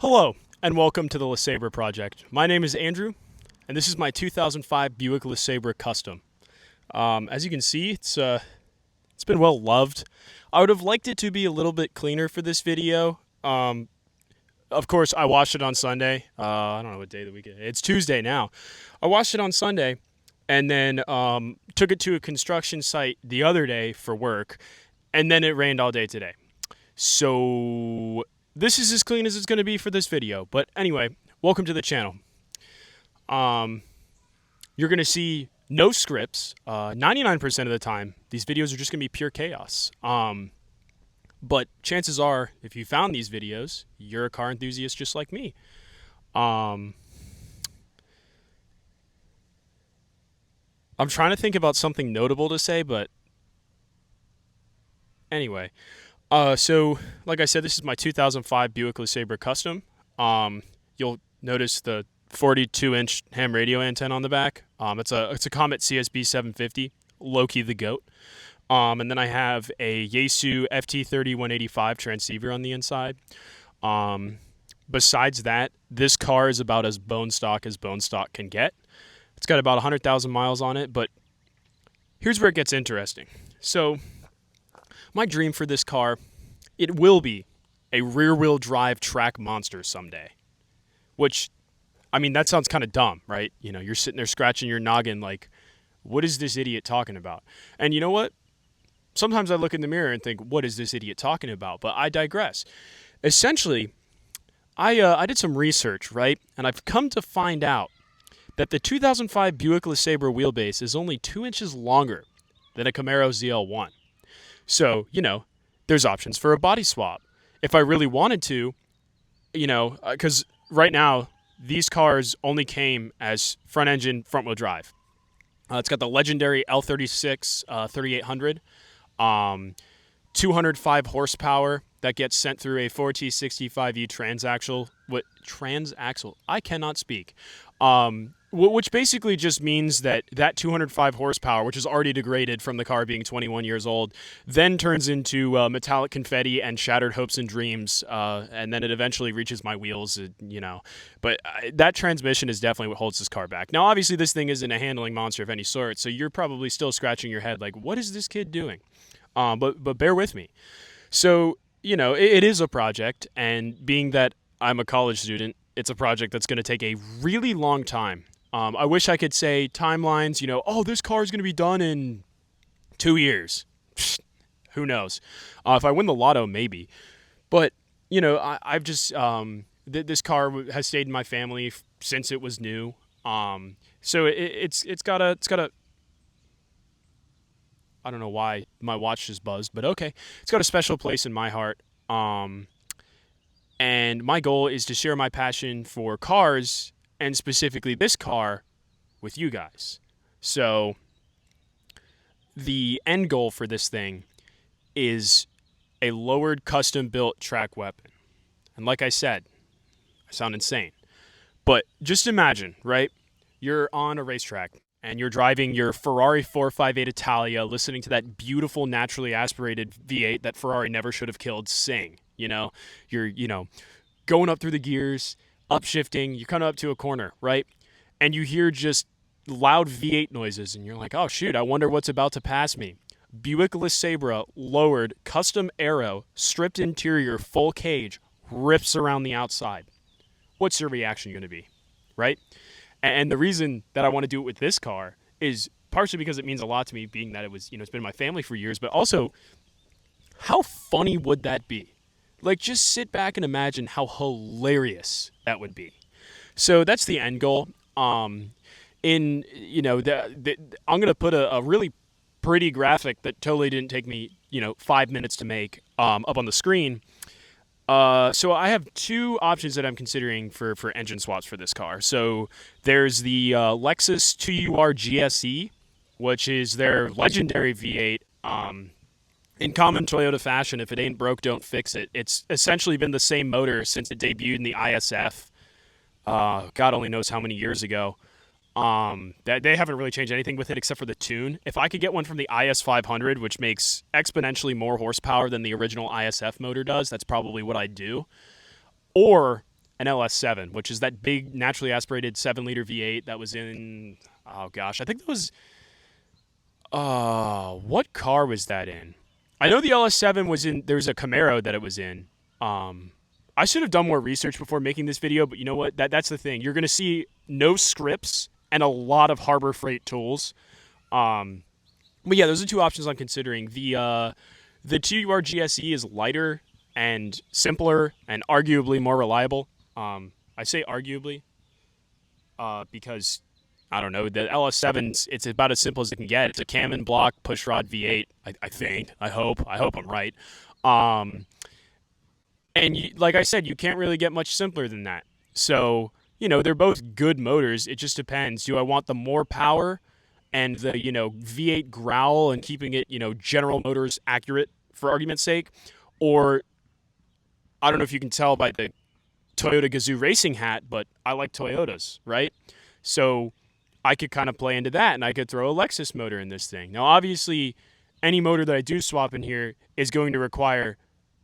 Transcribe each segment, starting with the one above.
Hello, and welcome to the LeSabre Project. My name is Andrew, and this is my 2005 Buick LeSabre Custom. As you can see, it's been well loved. I would have liked it to be a little bit cleaner for this video. Of course, I washed it on Sunday. I don't know what day of the week it is. It's Tuesday now. I washed it on Sunday, and then took it to a construction site the other day for work, and then it rained all day today. So this is as clean as it's going to be for this video. But anyway, welcome to the channel. You're going to see no scripts. 99% of the time, these videos are just going to be pure chaos. But chances are, if you found these videos, you're a car enthusiast just like me. I'm trying to think about something notable to say, but anyway. So, like I said, this is my 2005 Buick LeSabre Custom. You'll notice the 42-inch ham radio antenna on the back. It's a Comet CSB 750, low-key the GOAT. And then I have a Yaesu FT30-185 transceiver on the inside. Besides that, this car is about as bone stock can get. It's got about 100,000 miles on it, but here's where it gets interesting. So, my dream for this car, it will be a rear-wheel drive track monster someday. Which, I mean, that sounds kind of dumb, right? You know, you're sitting there scratching your noggin like, what is this idiot talking about? And you know what? Sometimes I look in the mirror and think, what is this idiot talking about? But I digress. Essentially, I did some research, right? And I've come to find out that the 2005 Buick LeSabre wheelbase is only 2 inches longer than a Camaro ZL1. So, you know, there's options for a body swap. If I really wanted to, you know, because right now, these cars only came as front engine, front wheel drive. It's got the legendary L36 3800, 205 horsepower that gets sent through a 4T65E transaxle. Transaxle? I cannot speak. Which basically just means that 205 horsepower, which is already degraded from the car being 21 years old, then turns into metallic confetti and shattered hopes and dreams, and then it eventually reaches my wheels, you know. But that transmission is definitely what holds this car back. Now, obviously, this thing isn't a handling monster of any sort, so you're probably still scratching your head like, what is this kid doing? But bear with me. So, you know, it is a project, and being that I'm a college student, it's a project that's going to take a really long time. I wish I could say timelines, you know, oh, this car is going to be done in 2 years. Who knows? If I win the lotto, maybe. But, you know, I've just, this car has stayed in my family since it was new. So it's got a, I don't know why my watch just buzzed, but okay. It's got a special place in my heart. And my goal is to share my passion for cars, and specifically this car, with you guys. So the end goal for this thing is a lowered custom-built track weapon. And like I said, I sound insane. But just imagine, right? You're on a racetrack, and you're driving your Ferrari 458 Italia, listening to that beautiful, naturally aspirated V8 that Ferrari never should have killed sing. You know, you're, you know, going up through the gears, upshifting, you're coming up to a corner, right? And you hear just loud V8 noises, and you're like, oh, shoot, I wonder what's about to pass me. Buick LeSabre, lowered, custom aero, stripped interior, full cage, rips around the outside. What's your reaction going to be, right? And the reason that I want to do it with this car is partially because it means a lot to me, being that it was, you know, it's been in my family for years, but also, how funny would that be? Like, just sit back and imagine how hilarious that would be. So that's the end goal. You know, I'm going to put a really pretty graphic that totally didn't take me, you know, 5 minutes to make up on the screen. So I have two options that I'm considering for engine swaps for this car. So there's the Lexus 2UR GSE, which is their legendary V8. In common Toyota fashion, if it ain't broke, don't fix it. It's essentially been the same motor since it debuted in the ISF. God only knows how many years ago. That they haven't really changed anything with it except for the tune. If I could get one from the IS 500, which makes exponentially more horsepower than the original ISF motor does, that's probably what I'd do. Or an LS7, which is that big naturally aspirated 7-liter V8 that was in, oh gosh, I think that was, what car was that in? I know the LS7 was in, there's a Camaro that it was in. Um, I should have done more research before making this video, but you know what? That's the thing. You're going to see no scripts and a lot of Harbor Freight tools. Um, but yeah, those are two options I'm considering. The TUR GSE is lighter and simpler and arguably more reliable. I say arguably because I don't know, the LS7's, it's about as simple as it can get. It's a cam and block pushrod V8. I think. I hope I'm right. Um, and like I said, you can't really get much simpler than that. So they're both good motors. It just depends. Do I want the more power and the V8 growl and keeping it General Motors accurate for argument's sake, or I don't know if you can tell by the Toyota Gazoo racing hat, but I like Toyotas, right? So I could kind of play into that, and I could throw a Lexus motor in this thing. Now, obviously, any motor that I do swap in here is going to require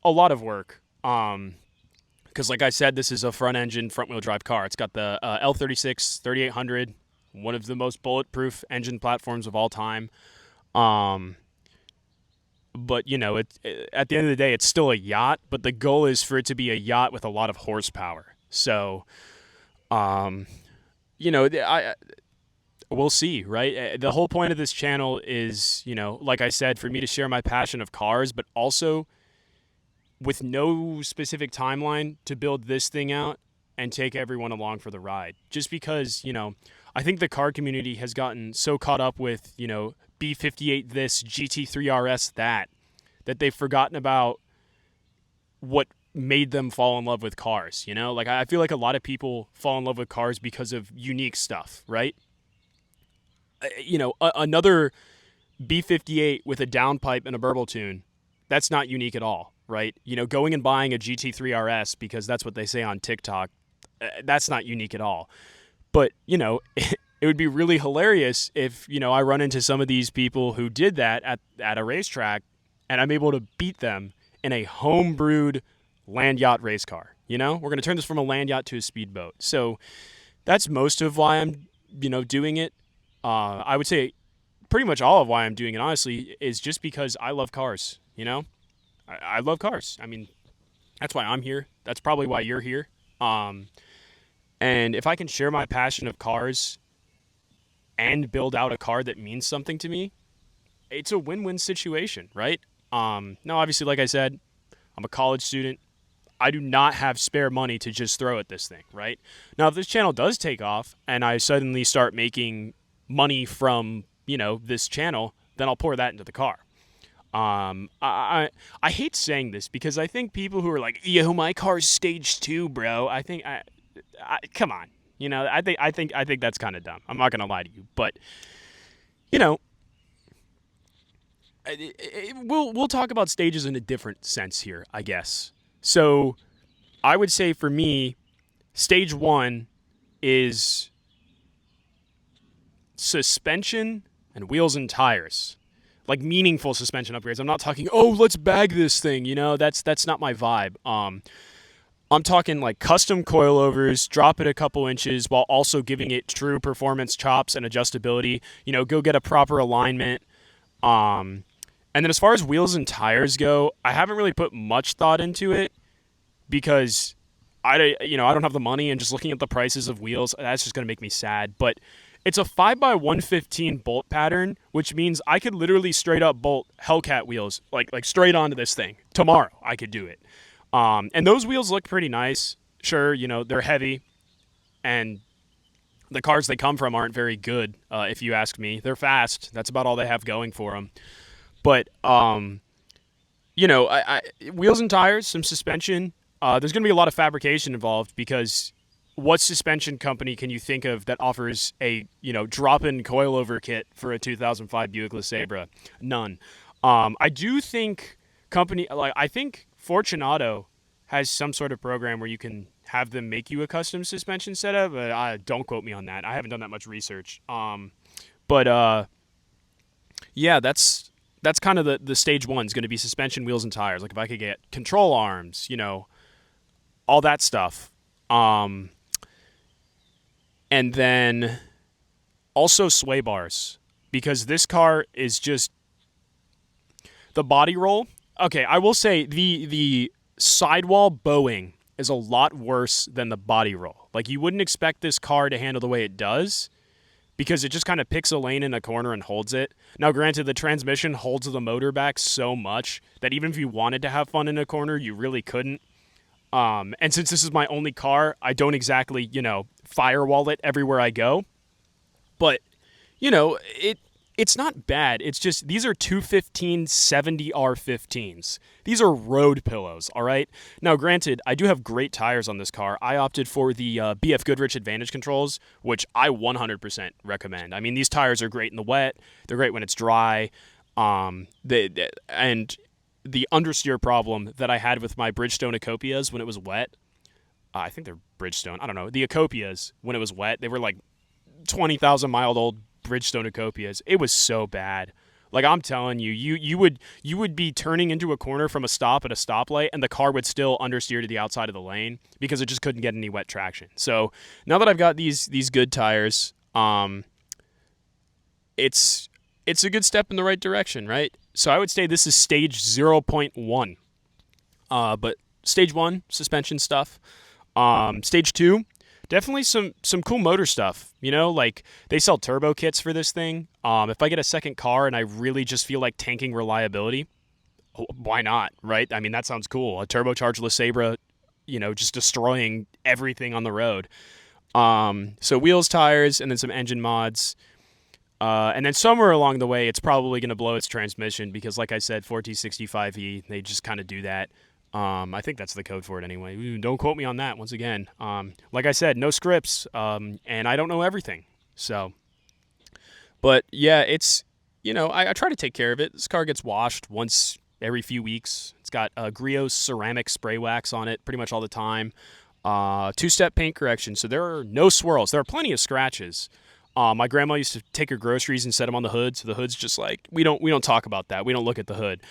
a lot of work. Because like I said, this is a front-engine, front-wheel drive car. It's got the L36 3800, one of the most bulletproof engine platforms of all time. But at the end of the day, it's still a yacht. But the goal is for it to be a yacht with a lot of horsepower. So, I we'll see, right? The whole point of this channel is, like I said, for me to share my passion of cars, but also with no specific timeline to build this thing out and take everyone along for the ride. Just because, I think the car community has gotten so caught up with, B58 this, GT3 RS that they've forgotten about what made them fall in love with cars, Like, I feel like a lot of people fall in love with cars because of unique stuff, right? Another B58 with a downpipe and a burble tune, that's not unique at all, right? Going and buying a GT3 RS because that's what they say on TikTok, that's not unique at all. But, it would be really hilarious if, I run into some of these people who did that at a racetrack and I'm able to beat them in a home-brewed land yacht race car. We're going to turn this from a land yacht to a speedboat. So that's most of why I'm, doing it. I would say pretty much all of why I'm doing it, honestly, is just because I love cars, I love cars. I mean, that's why I'm here. That's probably why you're here. And if I can share my passion of cars and build out a car that means something to me, it's a win-win situation, right? Now, obviously, like I said, I'm a college student. I do not have spare money to just throw at this thing, right? Now, if this channel does take off and I suddenly start making money from, this channel, then I'll pour that into the car. I hate saying this because I think people who are like, yo, my car's stage 2, bro. Come on. I think that's kind of dumb. I'm not going to lie to you, but we'll talk about stages in a different sense here, I guess. So I would say for me, stage 1 is suspension and wheels and tires. Like meaningful suspension upgrades. I'm not talking, let's bag this thing, that's not my vibe. I'm talking like custom coilovers, drop it a couple inches while also giving it true performance chops and adjustability. Go get a proper alignment. And then as far as wheels and tires go, I haven't really put much thought into it because I don't have the money, and just looking at the prices of wheels, that's just going to make me sad. But it's a 5x115 bolt pattern, which means I could literally straight up bolt Hellcat wheels, like straight onto this thing. Tomorrow, I could do it. And those wheels look pretty nice. Sure, they're heavy, and the cars they come from aren't very good, if you ask me. They're fast. That's about all they have going for them. But, wheels and tires, some suspension. There's going to be a lot of fabrication involved because what suspension company can you think of that offers a, drop-in coilover kit for a 2005 Buick LeSabre? None. I do think I think Fortunato has some sort of program where you can have them make you a custom suspension setup, but don't quote me on that. I haven't done that much research. Yeah, that's kind of the stage 1 is going to be suspension, wheels, and tires. Like if I could get control arms, all that stuff. Um, and then also sway bars, because this car is just the body roll. Okay, I will say the sidewall bowing is a lot worse than the body roll. Like, you wouldn't expect this car to handle the way it does, because it just kind of picks a lane in a corner and holds it. Now, granted, the transmission holds the motor back so much that even if you wanted to have fun in a corner, you really couldn't. And since this is my only car, I don't exactly, firewall it everywhere I go. But, it's not bad. It's just these are 215 70R15s. These are road pillows, all right? Now, granted, I do have great tires on this car. I opted for the BF Goodrich Advantage controls, which I 100% recommend. I mean, these tires are great in the wet. They're great when it's dry. And the understeer problem that I had with my Bridgestone Ecopias when it was wet, I think they're Bridgestone. I don't know. The Ecopias, when it was wet, they were like 20,000 mile old Bridgestone Ecopias. It was so bad. Like, I'm telling you, you would be turning into a corner from a stop at a stoplight, and the car would still understeer to the outside of the lane because it just couldn't get any wet traction. So now that I've got these good tires, it's a good step in the right direction, right? So I would say this is stage 0.1. But stage 1, suspension stuff. Stage 2, definitely some cool motor stuff. Like, they sell turbo kits for this thing. If I get a second car and I really just feel like tanking reliability, why not, right? I mean, that sounds cool. A turbocharged LeSabre, just destroying everything on the road. So wheels, tires, and then some engine mods. And then somewhere along the way, it's probably going to blow its transmission because, like I said, 4T65E, they just kind of do that. I think that's the code for it anyway. Don't quote me on that once again. Like I said, no scripts, and I don't know everything. So, but yeah, it's, I try to take care of it. This car gets washed once every few weeks. It's got Griot's ceramic spray wax on it pretty much all the time. Two-step paint correction, so there are no swirls. There are plenty of scratches. My grandma used to take her groceries and set them on the hood, so the hood's just like, we don't talk about that. We don't look at the hood.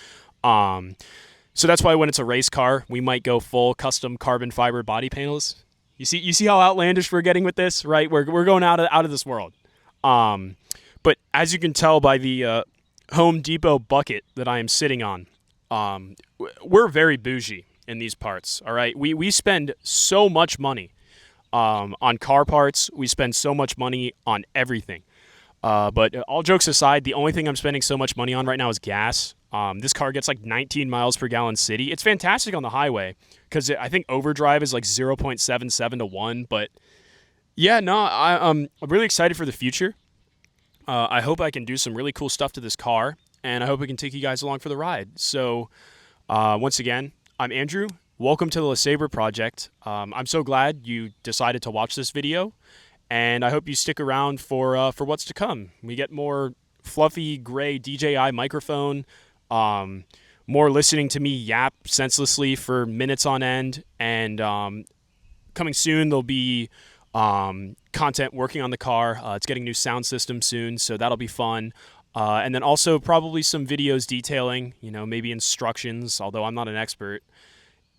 So that's why when it's a race car, we might go full custom carbon fiber body panels. You see how outlandish we're getting with this, right? We're going out of this world. But as you can tell by the Home Depot bucket that I am sitting on, we're very bougie in these parts. All right, we spend so much money on car parts. We spend so much money on everything. But all jokes aside, the only thing I'm spending so much money on right now is gas. This car gets like 19 miles per gallon city. It's fantastic on the highway because I think overdrive is like 0.77 to 1. But yeah, no, I'm really excited for the future. I hope I can do some really cool stuff to this car, and I hope I can take you guys along for the ride. So once again, I'm Andrew. Welcome to the LeSabre Project. I'm so glad you decided to watch this video, and I hope you stick around for what's to come. We get more fluffy gray DJI microphone, more listening to me yap senselessly for minutes on end, and coming soon there'll be content working on the car. It's getting a new sound system soon, so that'll be fun. And then also probably some videos detailing, maybe instructions, although I'm not an expert.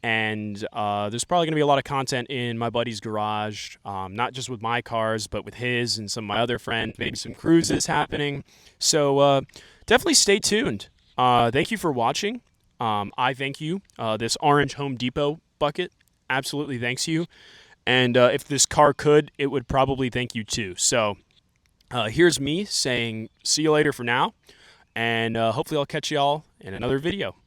And there's probably going to be a lot of content in my buddy's garage, not just with my cars, but with his and some of my other friends, maybe some cruises happening. So definitely stay tuned. Thank you for watching. I thank you. This orange Home Depot bucket absolutely thanks you. And if this car could, it would probably thank you too. So here's me saying see you later for now. And hopefully I'll catch y'all in another video.